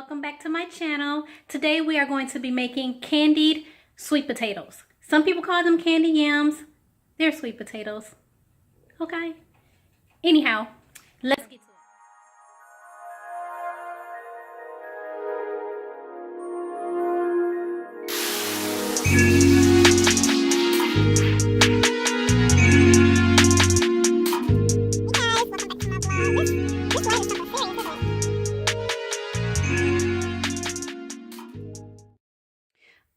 welcome back to my channel. Today we are going to be making candied sweet potatoes. Some people call them candy yams. They're sweet potatoes. Okay. Anyhow, let's get to it.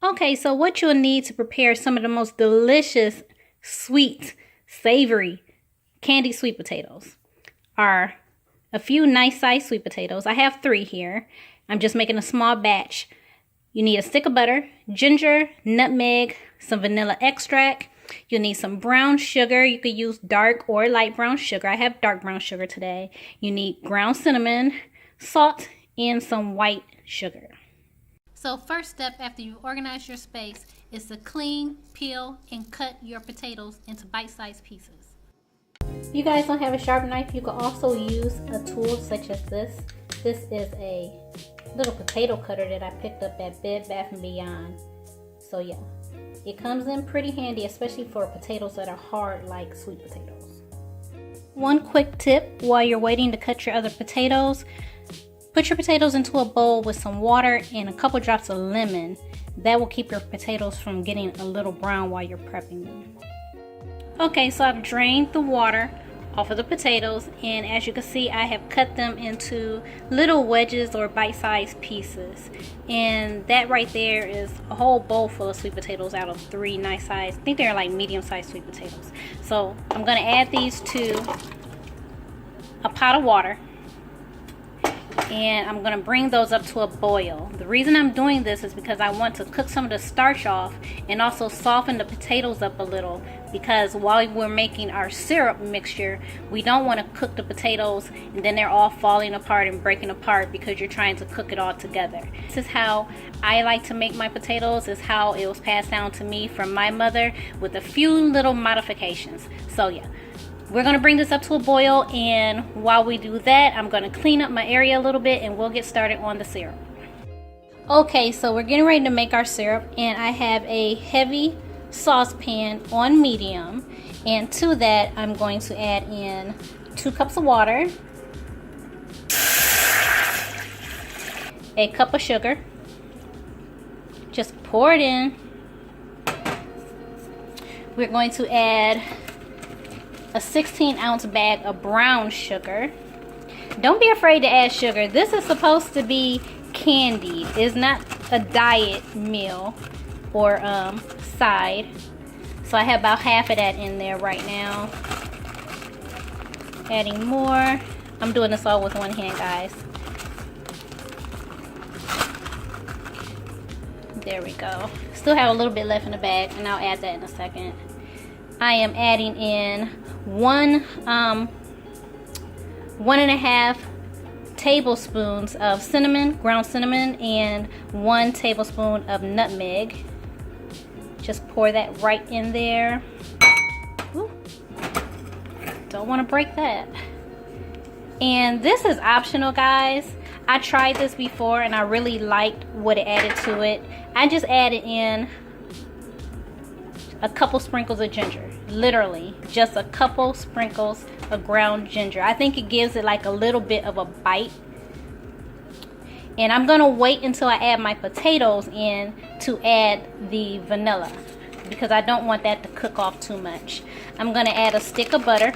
Okay, so what you'll need to prepare some of the most delicious, sweet, savory, candied sweet potatoes are a few nice sized sweet potatoes. I have 3 here. I'm just making a small batch. You need a stick of butter, ginger, nutmeg, some vanilla extract. You'll need some brown sugar. You could use dark or light brown sugar. I have dark brown sugar today. You need ground cinnamon, salt, and some white sugar. So first step after you organize your space is to clean, peel, and cut your potatoes into bite-sized pieces. If you guys don't have a sharp knife, you can also use a tool such as this. This is a little potato cutter that I picked up at Bed Bath & Beyond. So yeah, it comes in pretty handy, especially for potatoes that are hard like sweet potatoes. One quick tip while you're waiting to cut your other potatoes: put your potatoes into a bowl with some water and a couple drops of lemon. That will keep your potatoes from getting a little brown while you're prepping them. Okay, so I've drained the water off of the potatoes, and as you can see, I have cut them into little wedges or bite-sized pieces. And that right there is a whole bowl full of sweet potatoes out of 3 nice size. I think they're like medium-sized sweet potatoes. So I'm going to add these to a pot of water, and I'm going to bring those up to a boil. The reason I'm doing this is because I want to cook some of the starch off and also soften the potatoes up a little, because while we're making our syrup mixture, we don't want to cook the potatoes and then they're all falling apart and breaking apart because you're trying to cook it all together. This is how I like to make my potatoes. Is how it was passed down to me from my mother with a few little modifications. So yeah, we're going to bring this up to a boil, and while we do that, I'm going to clean up my area a little bit and we'll get started on the syrup. Okay, so we're getting ready to make our syrup, and I have a heavy saucepan on medium, and to that I'm going to add in 2 cups of water, a cup of sugar. Just pour it in. We're going to add a 16-ounce bag of brown sugar. Don't be afraid to add sugar. This is supposed to be candied. It's not a diet meal or side. So I have about half of that in there right now. Adding more. I'm doing this all with one hand, guys. There we go. Still have a little bit left in the bag, and I'll add that in a second. I am adding in 1.5 tablespoons of cinnamon, ground cinnamon, and 1 tablespoon of nutmeg. Just pour that right in there. Ooh. Don't want to break that. And this is optional, guys. I tried this before and I really liked what it added to it. I just added in a couple sprinkles of ginger. Literally just a couple sprinkles of ground ginger. I think it gives it like a little bit of a bite. And I'm gonna wait until I add my potatoes in to add the vanilla, because I don't want that to cook off too much. I'm gonna add a stick of butter.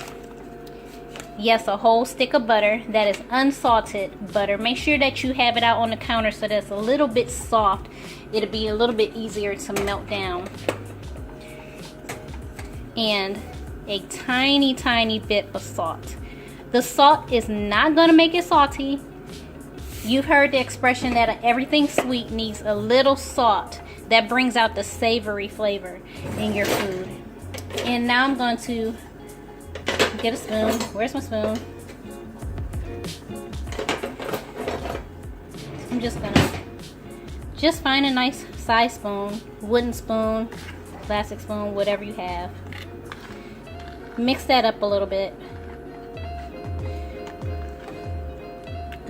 Yes, a whole stick of butter. That is unsalted butter. Make sure that you have it out on the counter so that it's a little bit soft. It'll be a little bit easier to melt down. And a tiny bit of salt. The salt is not gonna make it salty. You've heard the expression that everything sweet needs a little salt. That brings out the savory flavor in your food. And now I'm going to get a spoon. Where's my spoon? I'm just gonna find a nice size spoon, wooden spoon, plastic spoon, whatever you have. Mix that up a little bit.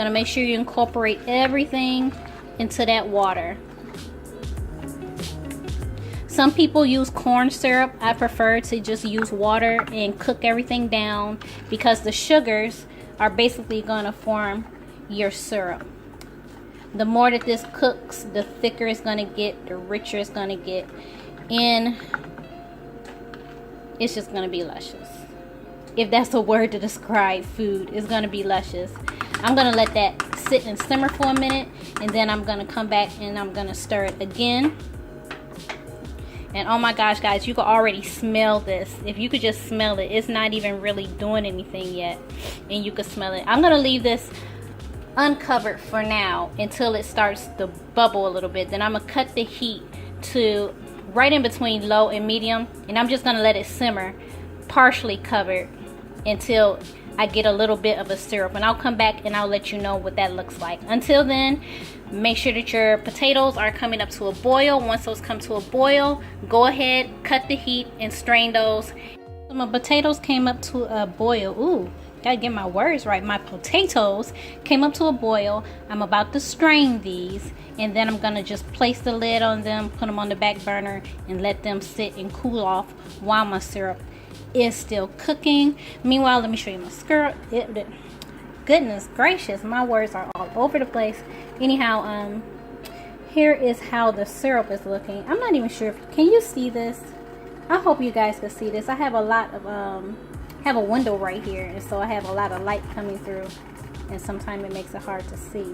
Gonna make sure you incorporate everything into that water. Some people use corn syrup. I prefer to just use water and cook everything down because the sugars are basically gonna form your syrup. The more that this cooks, the thicker it's gonna get, the richer it's gonna get, and it's just gonna be luscious. If that's a word to describe food, it's gonna be luscious. I'm gonna let that sit and simmer for a minute, and then I'm gonna come back and I'm gonna stir it again. And oh my gosh, guys, you can already smell this. If you could just smell it, it's not even really doing anything yet, and you can smell it. I'm gonna leave this uncovered for now until it starts to bubble a little bit. Then I'm gonna cut the heat to right in between low and medium, and I'm just gonna let it simmer partially covered until I get a little bit of a syrup, and I'll come back and I'll let you know what that looks like. Until then, make sure that your potatoes are coming up to a boil. Once those come to a boil, go ahead, cut the heat, and strain those. So my potatoes came up to a boil. Ooh, gotta get my words right. My potatoes came up to a boil. I'm about to strain these, and then I'm gonna just place the lid on them, put them on the back burner, and let them sit and cool off while my syrup is still cooking. Meanwhile, let me show you my syrup. Goodness gracious, my words are all over the place. Anyhow, here is how the syrup is looking. I'm not even sure if can you see this. I hope you guys can see this. I have a lot of have a window right here, and so I have a lot of light coming through, and sometimes it makes it hard to see.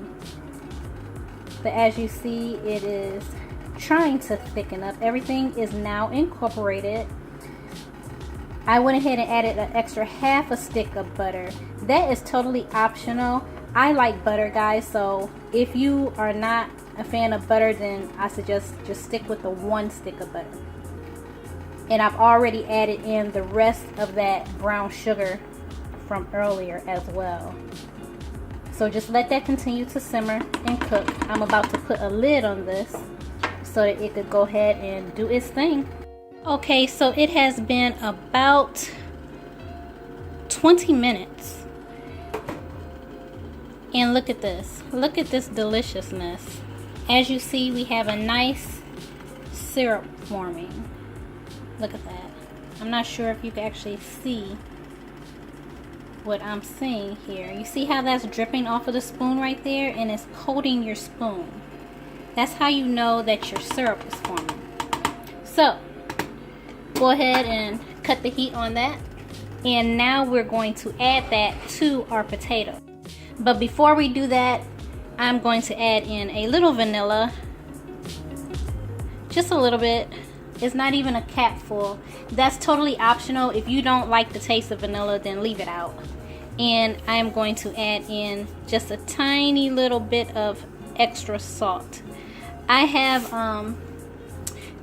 But as you see, it is trying to thicken up. Everything is now incorporated. I went ahead and added an extra half a stick of butter. That is totally optional. I like butter, guys, so if you are not a fan of butter, then I suggest just stick with the 1 stick of butter. And I've already added in the rest of that brown sugar from earlier as well. So just let that continue to simmer and cook. I'm about to put a lid on this so that it could go ahead and do its thing. Okay, so it has been about 20 minutes. And look at this. Look at this deliciousness. As you see, we have a nice syrup forming. Look at that. I'm not sure if you can actually see what I'm seeing here. You see how that's dripping off of the spoon right there, and it's coating your spoon. That's how you know that your syrup is forming. So go ahead and cut the heat on that, and now we're going to add that to our potato. But before we do that, I'm going to add in a little vanilla, just a little bit. It's not even a capful. That's totally optional. If you don't like the taste of vanilla, then leave it out. And I'm going to add in just a tiny little bit of extra salt. I have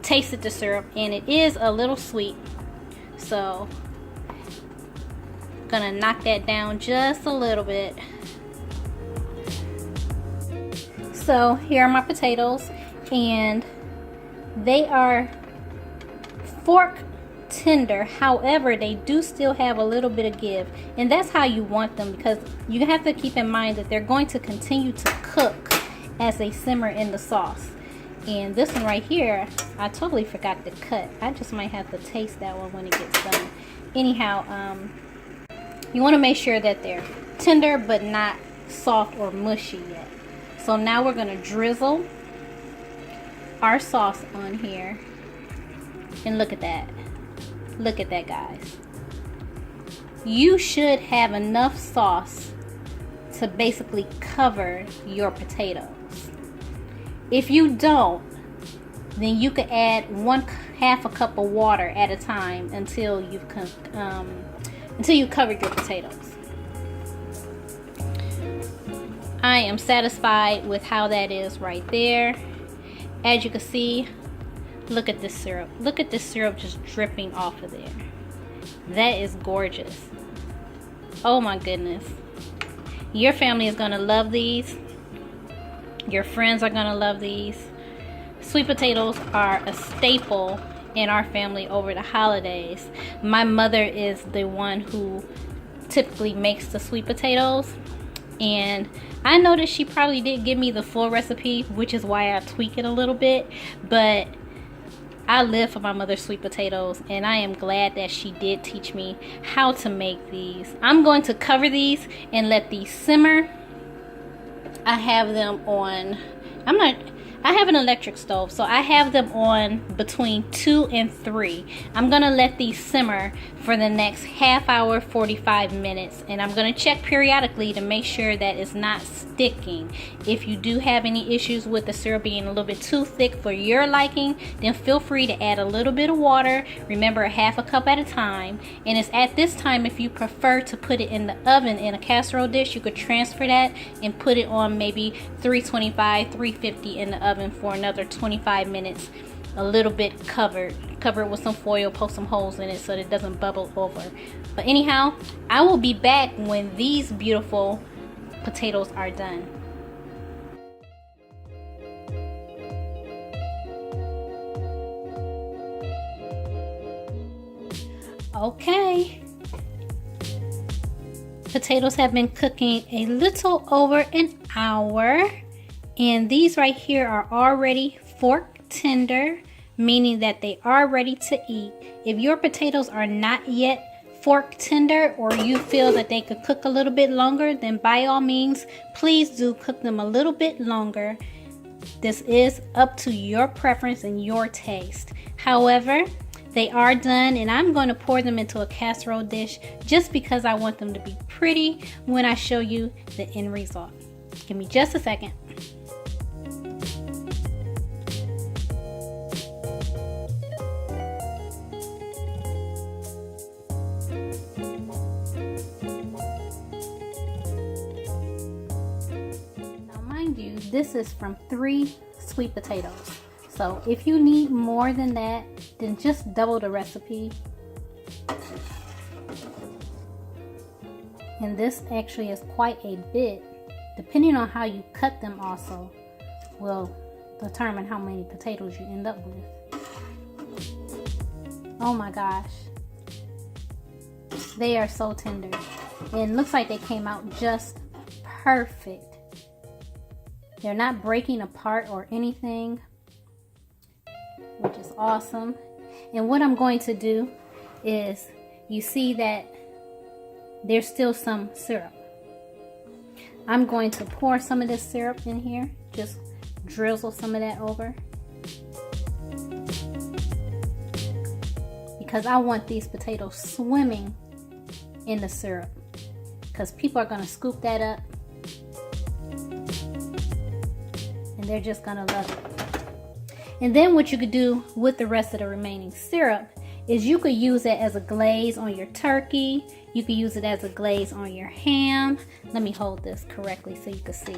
tasted the syrup, and it is a little sweet, so I'm gonna knock that down just a little bit. So here are my potatoes, and they are fork tender. However, they do still have a little bit of give, and that's how you want them, because you have to keep in mind that they're going to continue to cook as they simmer in the sauce. And this one right here, I totally forgot to cut. I just might have to taste that one when it gets done. Anyhow, you want to make sure that they're tender but not soft or mushy yet. So now we're going to drizzle our sauce on here. And look at that. Look at that, guys. You should have enough sauce to basically cover your potatoes. If you don't, then you could add half a cup of water at a time until you cover your potatoes. I am satisfied with how that is right there. As you can see, look at this syrup. Look at this syrup just dripping off of there. That is gorgeous. Oh my goodness. Your family is gonna love these. Your friends are gonna love these. Sweet potatoes are a staple in our family over the holidays. My mother is the one who typically makes the sweet potatoes And I noticed she probably did give me the full recipe, which is why I tweak it a little bit. But I live for my mother's sweet potatoes, and I am glad that she did teach me how to make these. I'm going to cover these and let these simmer. I have them on, I have an electric stove, so I have them on between 2 and 3. I'm gonna let these simmer for the next half hour, 45 minutes, and I'm gonna check periodically to make sure that it's not sticking. If you do have any issues with the syrup being a little bit too thick for your liking, then feel free to add a little bit of water. Remember, a half a cup at a time. And it's at this time, if you prefer to put it in the oven in a casserole dish, you could transfer that and put it on maybe 325, 350 in the oven for another 25 minutes, a little bit covered with some foil, poke some holes in it so that it doesn't bubble over. But anyhow, I will be back when these beautiful potatoes are done. Okay, potatoes have been cooking a little over an hour, and these right here are already fork tender, meaning that they are ready to eat. If your potatoes are not yet fork tender, or you feel that they could cook a little bit longer, then by all means, please do cook them a little bit longer. This is up to your preference and your taste. However, they are done, and I'm going to pour them into a casserole dish just because I want them to be pretty when I show you the end result. Give me just a second. This is from 3 sweet potatoes. So if you need more than that, then just double the recipe. And this actually is quite a bit. Depending on how you cut them also will determine how many potatoes you end up with. Oh my gosh. They are so tender. And it looks like they came out just perfect. They're not breaking apart or anything, which is awesome. And what I'm going to do is, you see that there's still some syrup. I'm going to pour some of this syrup in here, just drizzle some of that over, because I want these potatoes swimming in the syrup, because people are going to scoop that up and they're just going to love it. And then what you could do with the rest of the remaining syrup is you could use it as a glaze on your turkey. You could use it as a glaze on your ham. Let me hold this correctly so you can see.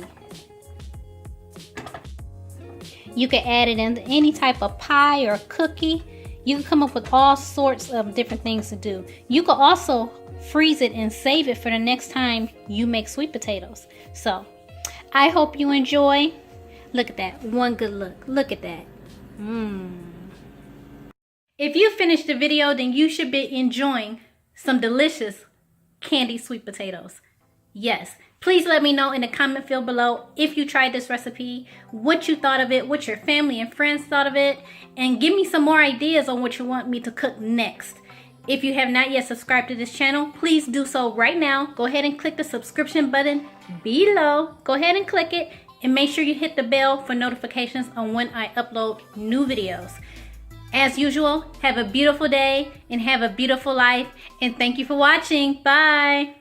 You could add it into any type of pie or cookie. You can come up with all sorts of different things to do. You could also freeze it and save it for the next time you make sweet potatoes. So I hope you enjoy. Look at that. One good look. Look at that. If you finished the video, then you should be enjoying some delicious candied sweet potatoes. Yes. Please let me know in the comment field below if you tried this recipe, what you thought of it, what your family and friends thought of it, and give me some more ideas on what you want me to cook next. If you have not yet subscribed to this channel, please do so right now. Go ahead and click the subscription button below. Go ahead and click it. And make sure you hit the bell for notifications on when I upload new videos. As usual, have a beautiful day and have a beautiful life. And thank you for watching. Bye.